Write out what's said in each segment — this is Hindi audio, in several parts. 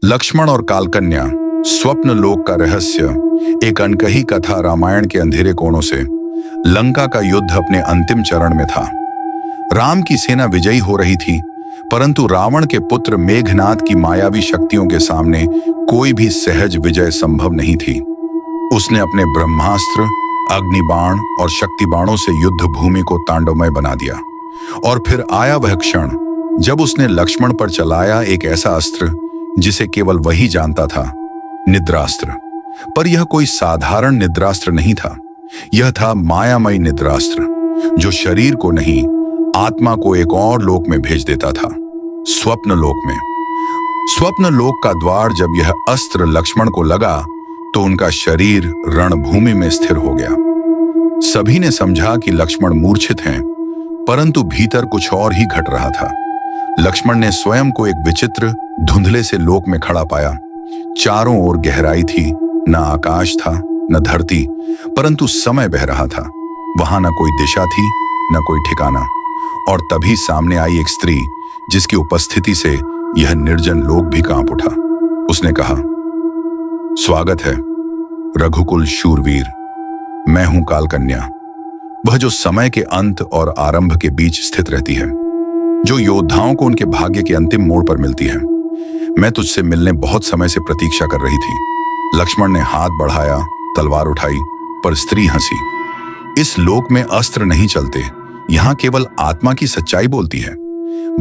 लक्ष्मण और कालकन्या, स्वप्न लोक का रहस्य। एक अनकही कथा रामायण के अंधेरे कोणों से। लंका का युद्ध अपने अंतिम चरण में था। राम की सेना विजयी हो रही थी, परंतु रावण के पुत्र मेघनाद की मायावी शक्तियों के सामने कोई भी सहज विजय संभव नहीं थी। उसने अपने ब्रह्मास्त्र, अग्निबाण और शक्तिबाणों से युद्ध भूमि को तांडवमय बना दिया। और फिर आया वह क्षण जब उसने लक्ष्मण पर चलाया एक ऐसा अस्त्र जिसे केवल वही जानता था, निद्रास्त्र। पर यह कोई साधारण निद्रास्त्र नहीं था। यह था मायामय निद्रास्त्र, जो शरीर को नहीं, आत्मा को एक और लोक में भेज देता था, स्वप्न लोक में। स्वप्न लोक का द्वार जब यह अस्त्र लक्ष्मण को लगा तो उनका शरीर रणभूमि में स्थिर हो गया। सभी ने समझा कि लक्ष्मण मूर्छित हैं, परंतु भीतर कुछ और ही घट रहा था। लक्ष्मण ने स्वयं को एक विचित्र धुंधले से लोक में खड़ा पाया। चारों ओर गहराई थी, न आकाश था न धरती, परंतु समय बह रहा था। वहां न कोई दिशा थी न कोई ठिकाना। और तभी सामने आई एक स्त्री, जिसकी उपस्थिति से यह निर्जन लोक भी कांप उठा। उसने कहा, स्वागत है रघुकुल शूरवीर, मैं हूं कालकन्या, वह जो समय के अंत और आरंभ के बीच स्थित रहती है, जो योद्धाओं को उनके भाग्य के अंतिम मोड़ पर मिलती है। मैं तुझसे मिलने बहुत समय से प्रतीक्षा कर रही थी। लक्ष्मण ने हाथ बढ़ाया, तलवार उठाई, पर स्त्री हंसी। इस लोक में अस्त्र नहीं चलते, यहां केवल आत्मा की सच्चाई बोलती है।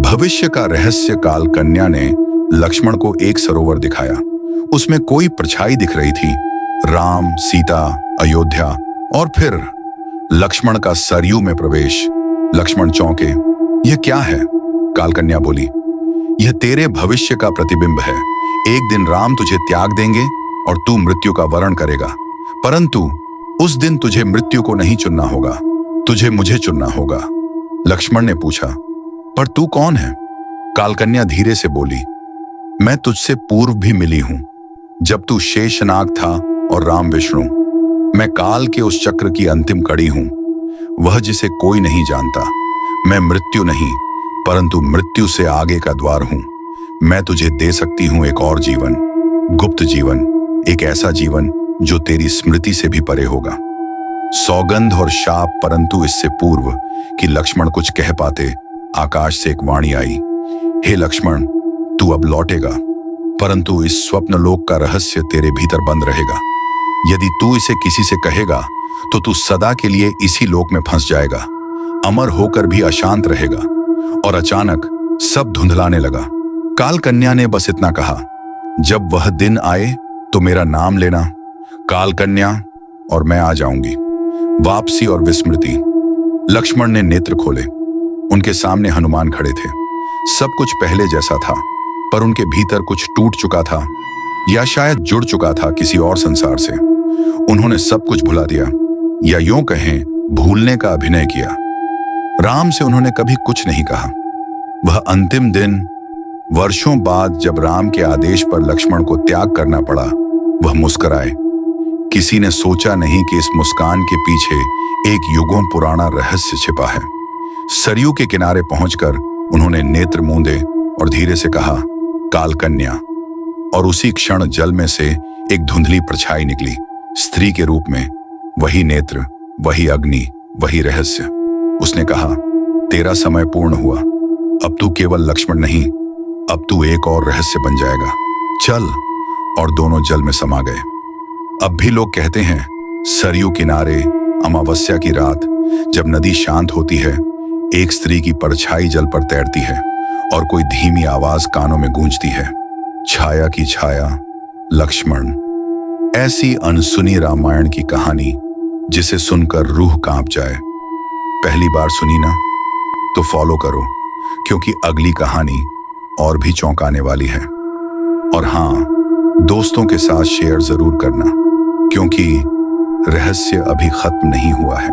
भविष्य का रहस्य। कालकन्या ने लक्ष्मण को एक सरोवर दिखाया। उसमें कोई परछाई दिख रही थी, राम, सीता, अयोध्या, और फिर लक्ष्मण का सरयू में प्रवेश। लक्ष्मण चौंके। यह क्या है? कालकन्या बोली, यह तेरे भविष्य का प्रतिबिंब है। एक दिन राम तुझे त्याग देंगे और तू मृत्यु का वरण करेगा, परंतु उस दिन तुझे मृत्यु को नहीं चुनना होगा, तुझे मुझे चुनना होगा। लक्ष्मण ने पूछा, पर तू कौन है? कालकन्या धीरे से बोली, मैं तुझसे पूर्व भी मिली हूं, जब तू शेषनाग था और राम विष्णु। मैं काल के उस चक्र की अंतिम कड़ी हूं, वह जिसे कोई नहीं जानता। मैं मृत्यु नहीं, परंतु मृत्यु से आगे का द्वार हूं। मैं तुझे दे सकती हूं एक और जीवन, गुप्त जीवन, एक ऐसा जीवन जो तेरी स्मृति से भी परे होगा। सौगंध और शाप। परंतु इससे पूर्व कि लक्ष्मण कुछ कह पाते, आकाश से एक वाणी आई, हे लक्ष्मण, तू अब लौटेगा, परंतु इस स्वप्न लोक का रहस्य तेरे भीतर बंद रहेगा। यदि तू इसे किसी से कहेगा तो तू सदा के लिए इसी लोक में फंस जाएगा, अमर होकर भी अशांत रहेगा। और अचानक सब धुंधलाने लगा। कालकन्या ने बस इतना कहा, जब वह दिन आए तो मेरा नाम लेना, कालकन्या, और मैं आ जाऊंगी। वापसी और विस्मृति। लक्ष्मण ने नेत्र खोले। उनके सामने हनुमान खड़े थे। सब कुछ पहले जैसा था, पर उनके भीतर कुछ टूट चुका था, या शायद जुड़ चुका था किसी और संसार से। उन्होंने सब कुछ भुला दिया, या यूं कहें भूलने का अभिनय किया। राम से उन्होंने कभी कुछ नहीं कहा। वह अंतिम दिन, वर्षों बाद, जब राम के आदेश पर लक्ष्मण को त्याग करना पड़ा, वह मुस्कुराए। किसी ने सोचा नहीं कि इस मुस्कान के पीछे एक युगों पुराना रहस्य छिपा है। सरयू के किनारे पहुंचकर उन्होंने नेत्र मूंदे और धीरे से कहा, कालकन्या। और उसी क्षण जल में से एक धुंधली परछाई निकली, स्त्री के रूप में। वही नेत्र, वही अग्नि, वही रहस्य। उसने कहा, तेरा समय पूर्ण हुआ। अब तू केवल लक्ष्मण नहीं, अब तू एक और रहस्य बन जाएगा। चल। और दोनों जल में समा गए। अब भी लोग कहते हैं, सरयू किनारे अमावस्या की रात, जब नदी शांत होती है, एक स्त्री की परछाई जल पर तैरती है और कोई धीमी आवाज कानों में गूंजती है, छाया की छाया, लक्ष्मण। ऐसी अनसुनी रामायण की कहानी जिसे सुनकर रूह कांप जाए। पहली बार सुनी ना, तो फॉलो करो, क्योंकि अगली कहानी और भी चौंकाने वाली है। और हाँ, दोस्तों के साथ शेयर जरूर करना, क्योंकि रहस्य अभी खत्म नहीं हुआ है।